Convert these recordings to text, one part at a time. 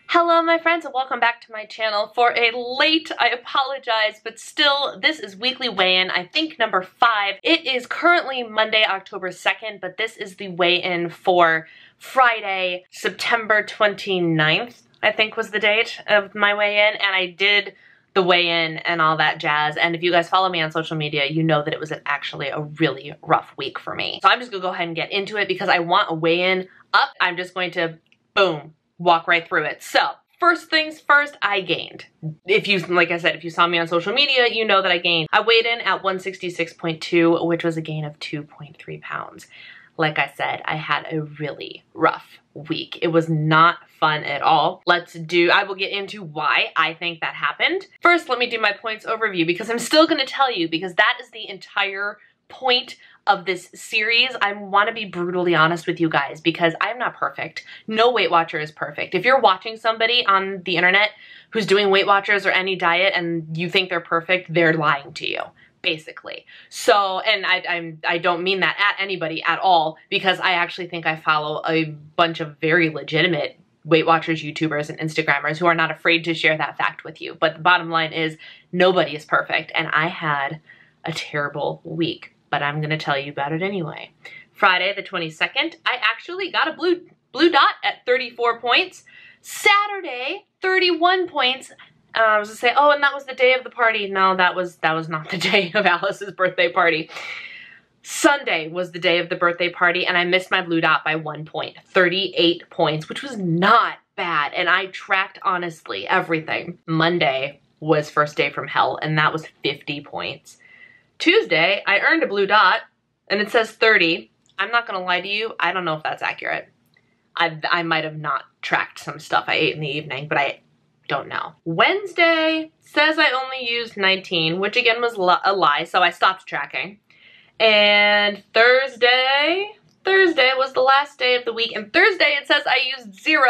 Hello my friends and welcome back to my channel. For a late, I apologize, but still, this is weekly weigh-in, I think number 5. It is currently Monday, October 2nd, but this is the weigh-in for Friday, September 29th, I think was the date of my weigh-in, and I did the weigh-in and all that jazz, and if you guys follow me on social media, you know that it was actually a really rough week for me. So I'm just gonna go ahead and get into it because I want a weigh-in up. I'm just going to, boom, walk right through it. So, first things first, I gained. If you, like I said, if you saw me on social media, you know that I gained. I weighed in at 166.2, which was a gain of 2.3 pounds. Like I said, I had a really rough week. It was not fun at all. I will get into why I think that happened. First, let me do my points overview because I'm still gonna tell you because that is the entire point of this series. I want to be brutally honest with you guys because I'm not perfect. No Weight Watcher is perfect. If you're watching somebody on the internet who's doing Weight Watchers or any diet and you think they're perfect, they're lying to you, basically. So, and I don't mean that at anybody at all because I actually think I follow a bunch of very legitimate Weight Watchers, YouTubers, and Instagrammers who are not afraid to share that fact with you. But the bottom line is nobody is perfect and I had a terrible week. But I'm gonna tell you about it anyway. Friday the 22nd, I actually got a blue dot at 34 points. Saturday, 31 points. I was gonna say, oh, and that was the day of the party. No, that was not the day of Alice's birthday party. Sunday was the day of the birthday party, and I missed my blue dot by 1 point, 38 points, which was not bad. And I tracked honestly everything. Monday was first day from hell, and that was 50 points. Tuesday, I earned a blue dot, and it says 30. I'm not gonna lie to you, I don't know if that's accurate. I might have not tracked some stuff I ate in the evening, but I don't know. Wednesday says I only used 19, which again was a lie, so I stopped tracking. And Thursday was the last day of the week, and Thursday it says I used 0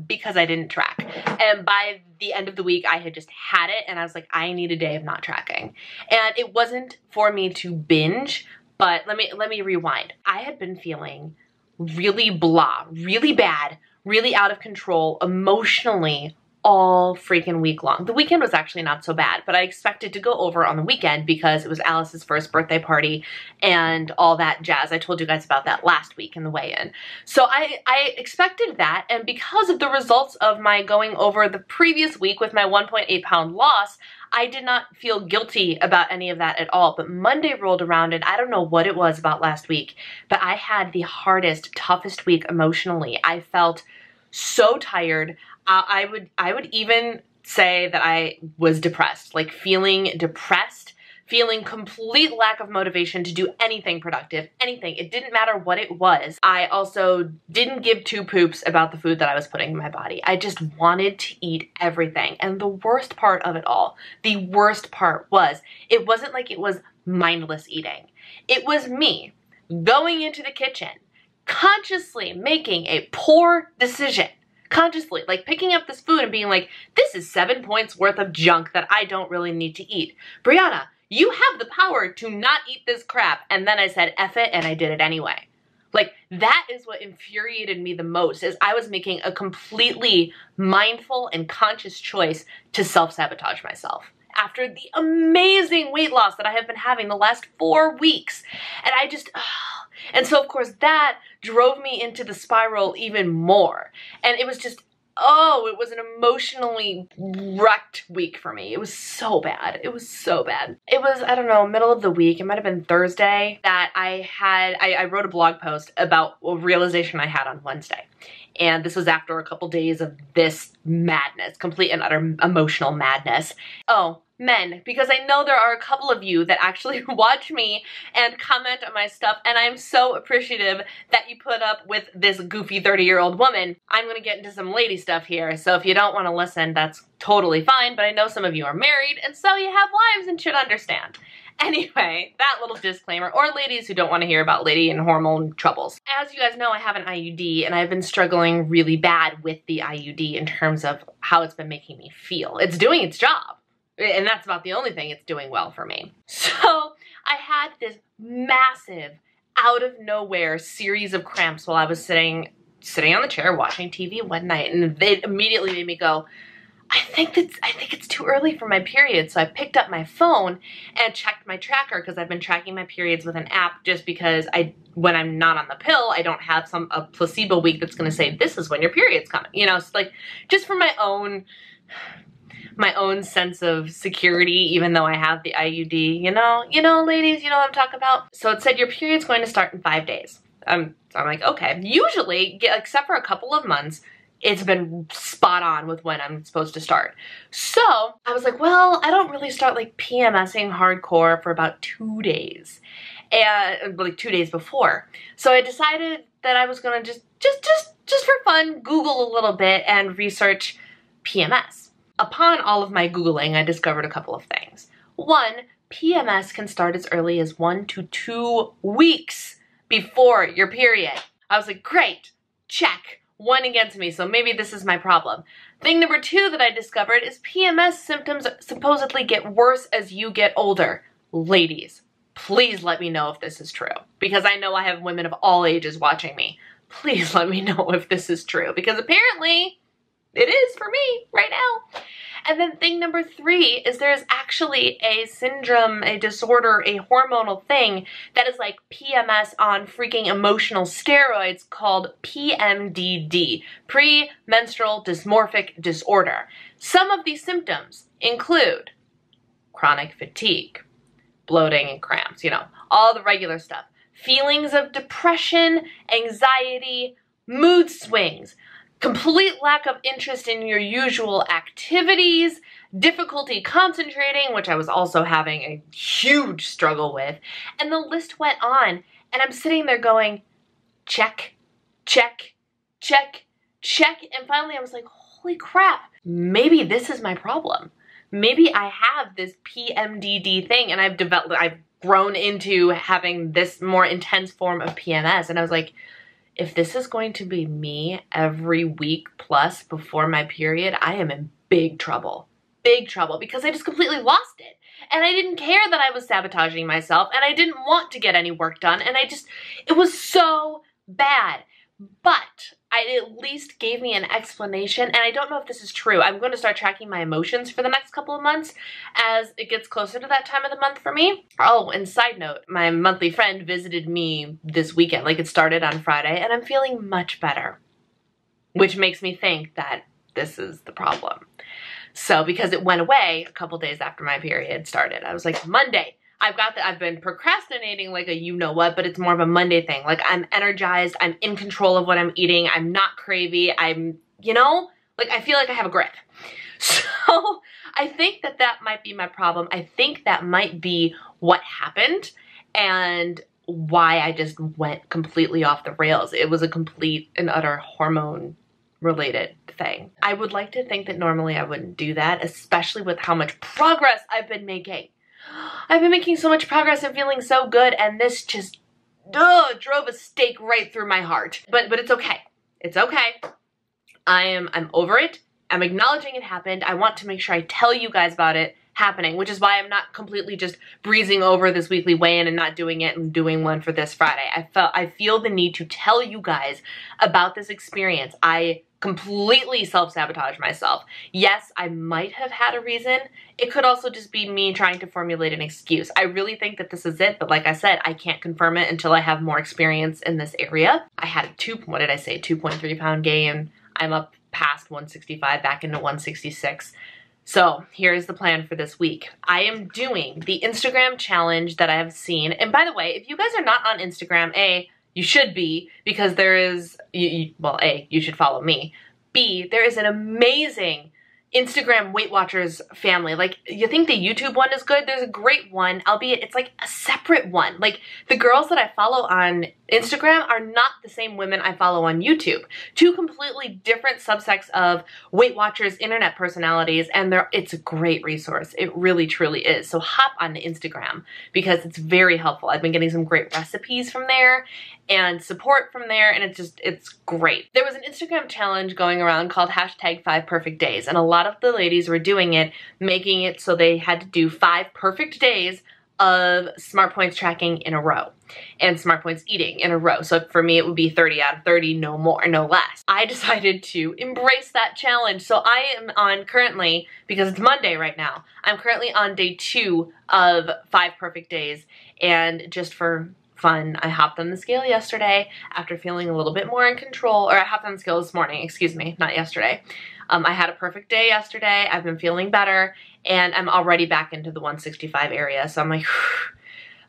because I didn't track. And by the end of the week, I had just had it, and I was like, I need a day of not tracking. And it wasn't for me to binge, but let me rewind. I had been feeling really blah, really bad, really out of control emotionally all freaking week long. The weekend was actually not so bad, but I expected to go over on the weekend because it was Alice's first birthday party and all that jazz. I told you guys about that last week in the weigh-in. So I expected that, and because of the results of my going over the previous week with my 1.8 pound loss, I did not feel guilty about any of that at all. But Monday rolled around and I don't know what it was about last week, but I had the hardest, toughest week emotionally. I felt so tired. I would even say that I was depressed, like feeling depressed, feeling complete lack of motivation to do anything productive, anything. It didn't matter what it was. I also didn't give two poops about the food that I was putting in my body. I just wanted to eat everything. And the worst part of it all, the worst part was, it wasn't like it was mindless eating. It was me going into the kitchen, consciously making a poor decision. Consciously, like picking up this food and being like, this is 7 points worth of junk that I don't really need to eat. Brianna, you have the power to not eat this crap. And then I said, F it, and I did it anyway. Like, that is what infuriated me the most, is I was making a completely mindful and conscious choice to self-sabotage myself after the amazing weight loss that I have been having the last 4 weeks. And I just, and so of course that drove me into the spiral even more. And it was just, it was an emotionally wrecked week for me. It was so bad. It was so bad. It was, I don't know, middle of the week. It might have been Thursday that I wrote a blog post about a realization I had on Wednesday. And this was after a couple days of this madness, complete and utter emotional madness. Oh, men, because I know there are a couple of you that actually watch me and comment on my stuff, and I'm so appreciative that you put up with this goofy 30-year-old woman. I'm gonna get into some lady stuff here, so if you don't want to listen, that's totally fine, but I know some of you are married, and so you have wives and should understand. Anyway, that little disclaimer, or ladies who don't want to hear about lady and hormone troubles. As you guys know, I have an IUD, and I've been struggling really bad with the IUD in terms of how it's been making me feel. It's doing its job. And that's about the only thing it's doing well for me. So I had this massive, out of nowhere series of cramps while I was sitting sitting on the chair watching TV one night, and it immediately made me go, I think it's too early for my period. So I picked up my phone and checked my tracker, because I've been tracking my periods with an app, just because when I'm not on the pill, I don't have a placebo week that's going to say, this is when your period's coming. You know, it's like, just for my own sense of security, even though I have the IUD, you know, ladies, you know what I'm talking about? So it said your period's going to start in 5 days. So I'm like, okay. Usually, except for a couple of months, it's been spot on with when I'm supposed to start. So I was like, well, I don't really start like PMSing hardcore for about 2 days, and like 2 days before. So I decided that I was gonna just for fun, Google a little bit and research PMS. Upon all of my Googling, I discovered a couple of things. One, PMS can start as early as 1 to 2 weeks before your period. I was like, great, check. One against me, so maybe this is my problem. Thing number 2 that I discovered is PMS symptoms supposedly get worse as you get older. Ladies, please let me know if this is true, because I know I have women of all ages watching me. Please let me know if this is true, because apparently it is for me right now. And then thing number 3 is there's actually a syndrome, a disorder, a hormonal thing that is like PMS on freaking emotional steroids called PMDD, premenstrual dysmorphic disorder. Some of these symptoms include chronic fatigue, bloating and cramps, you know, all the regular stuff. Feelings of depression, anxiety, mood swings, complete lack of interest in your usual activities, difficulty concentrating, which I was also having a huge struggle with, and the list went on, and I'm sitting there going, check, check, check, check, and finally I was like, holy crap, maybe this is my problem. Maybe I have this PMDD thing, and I've grown into having this more intense form of PMS, and I was like, if this is going to be me every week plus before my period, I am in big trouble, because I just completely lost it. And I didn't care that I was sabotaging myself, and I didn't want to get any work done, and it was so bad. But it at least gave me an explanation, and I don't know if this is true. I'm going to start tracking my emotions for the next couple of months as it gets closer to that time of the month for me. Oh, and side note, my monthly friend visited me this weekend. Like, it started on Friday, and I'm feeling much better, which makes me think that this is the problem. So, because it went away a couple days after my period started, I was like, Monday. I've been procrastinating like a you-know-what, but it's more of a Monday thing. Like, I'm energized, I'm in control of what I'm eating, I'm not cravey, you know, like, I feel like I have a grip. So, I think that might be my problem. I think that might be what happened and why I just went completely off the rails. It was a complete and utter hormone-related thing. I would like to think that normally I wouldn't do that, especially with how much progress I've been making. I've been making so much progress and feeling so good, and this just drove a stake right through my heart. But it's okay. It's okay. I'm over it. I'm acknowledging it happened. I want to make sure I tell you guys about it happening, which is why I'm not completely just breezing over this weekly weigh-in and not doing it and doing one for this Friday. I feel the need to tell you guys about this experience. I completely self-sabotage myself. Yes, I might have had a reason. It could also just be me trying to formulate an excuse. I really think that this is it, but like I said, I can't confirm it until I have more experience in this area. I had a 2.3 pound gain. I'm up past 165, back into 166. So here's the plan for this week. I am doing the Instagram challenge that I have seen. And by the way, if you guys are not on Instagram, you should be, because there is, well, A, you should follow me. B, there is an amazing Instagram Weight Watchers family. Like, you think the YouTube one is good? There's a great one, albeit it's like a separate one. Like, the girls that I follow on Instagram are not the same women I follow on YouTube. Two completely different subsects of Weight Watchers internet personalities, and it's a great resource. It really, truly is. So hop on Instagram, because it's very helpful. I've been getting some great recipes from there and support from there, and it's great. There was an Instagram challenge going around called #5perfectdays, and a lot of the ladies were doing it, making it so they had to do 5 perfect days of Smart Points tracking in a row and Smart Points eating in a row. So for me, it would be 30 out of 30, no more, no less. I decided to embrace that challenge. So I am on currently, because it's Monday right now, I'm currently on day 2 of 5 perfect days. And just for fun, I hopped on the scale yesterday after feeling a little bit more in control, or I hopped on the scale this morning, excuse me, not yesterday. I had a perfect day yesterday. I've been feeling better, and I'm already back into the 165 area. So I'm like,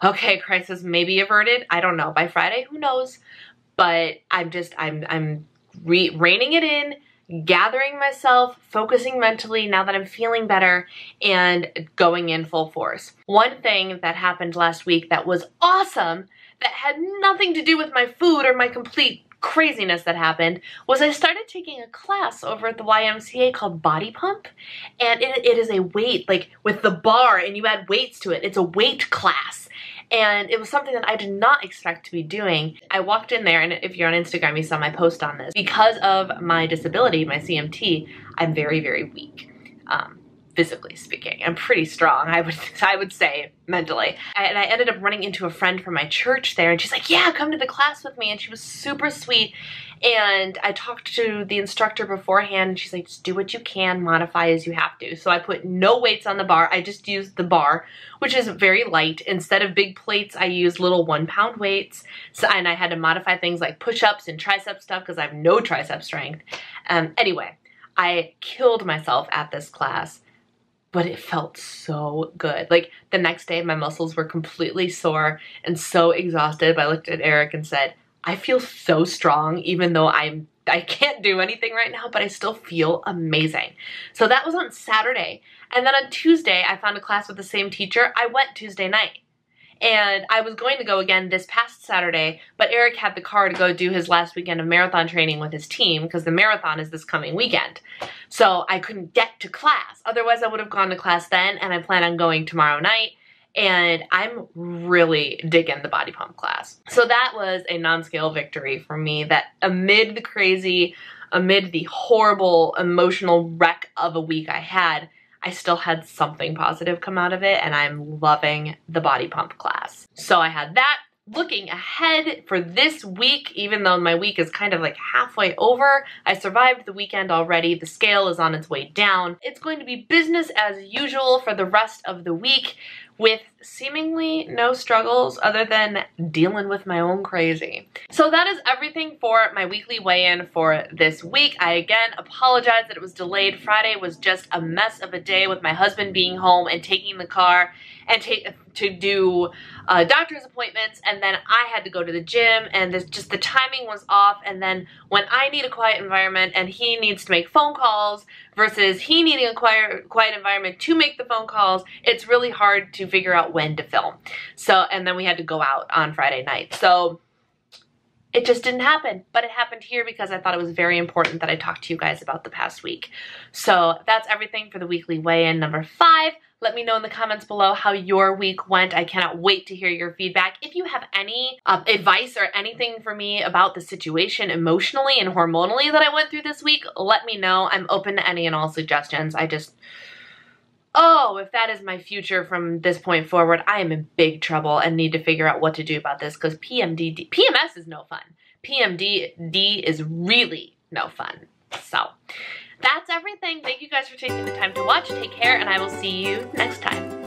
okay, crisis maybe averted. I don't know. By Friday, who knows? But I'm reining it in, gathering myself, focusing mentally now that I'm feeling better, and going in full force. One thing that happened last week that was awesome, that had nothing to do with my food or my complete craziness that happened, was I started taking a class over at the YMCA called Body Pump, and it is a weight, like with the bar, and you add weights to it. It's a weight class, and it was something that I did not expect to be doing. I walked in there, and if you're on Instagram, you saw my post on this. Because of my disability, my CMT, I'm very, very weak. Physically speaking. I'm pretty strong, I would say, mentally. And I ended up running into a friend from my church there, and she's like, yeah, come to the class with me. And she was super sweet. And I talked to the instructor beforehand, and she's like, just do what you can, modify as you have to. So I put no weights on the bar. I just used the bar, which is very light. Instead of big plates, I used little 1-pound weights. So, and I had to modify things like push-ups and tricep stuff because I have no tricep strength. Anyway, I killed myself at this class, but it felt so good. Like the next day, my muscles were completely sore and so exhausted. But I looked at Eric and said, I feel so strong, even though I can't do anything right now, but I still feel amazing. So that was on Saturday. And then on Tuesday, I found a class with the same teacher. I went Tuesday night. And I was going to go again this past Saturday, but Eric had the car to go do his last weekend of marathon training with his team because the marathon is this coming weekend. So I couldn't get to class. Otherwise, I would have gone to class then, and I plan on going tomorrow night. And I'm really digging the Body Pump class. So that was a non-scale victory for me, that amid the crazy, amid the horrible emotional wreck of a week I had, I still had something positive come out of it, and I'm loving the Body Pump class. So I had that. Looking ahead for this week, even though my week is kind of like halfway over, I survived the weekend already. The scale is on its way down. It's going to be business as usual for the rest of the week, with seemingly no struggles other than dealing with my own crazy. So that is everything for my weekly weigh-in for this week. I again apologize that it was delayed. Friday was just a mess of a day with my husband being home and taking the car and to do doctor's appointments, and then I had to go to the gym, and just the timing was off. And then when I need a quiet environment and he needs to make phone calls versus he needing a quiet environment to make the phone calls, it's really hard to figure out when to film. So, and then we had to go out on Friday night. So it just didn't happen, but it happened here because I thought it was very important that I talk to you guys about the past week. So that's everything for the weekly weigh-in number 5. Let me know in the comments below how your week went. I cannot wait to hear your feedback. If you have any advice or anything for me about the situation emotionally and hormonally that I went through this week, let me know. I'm open to any and all suggestions. Oh, if that is my future from this point forward, I am in big trouble and need to figure out what to do about this, because PMS is no fun. PMDD is really no fun. So that's everything. Thank you guys for taking the time to watch. Take care, and I will see you next time.